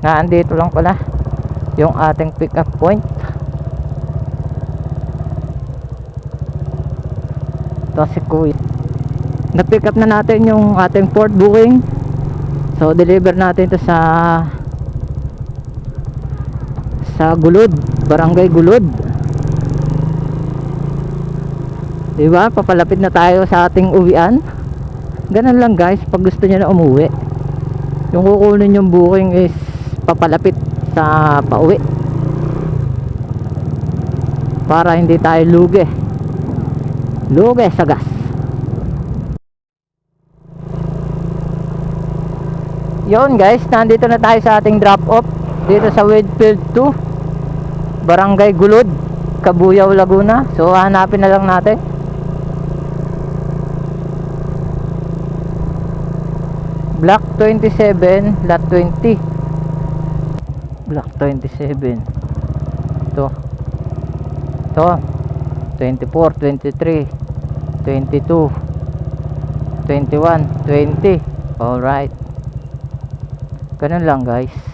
na andito lang pala yung ating pick up point. Ito si Kuya. Na pick up na natin yung ating port booking. So deliver natin ito sa Gulod, Barangay Gulod. Diba? Papalapit na tayo sa ating uwian. Ganun lang guys, pag gusto niyo na umuwi, yung kukunin yung booking is papalapit sa pauwi, para hindi tayo lugi sa gas. Yun guys, nandito na tayo sa ating drop off dito sa Whitfield 2, Barangay Gulod, Cabuyao, Laguna. So hanapin na lang natin. Block 27, lot 20. Block 27. Ito 24, 23, 22, 21, 20. Alright, ganun lang guys.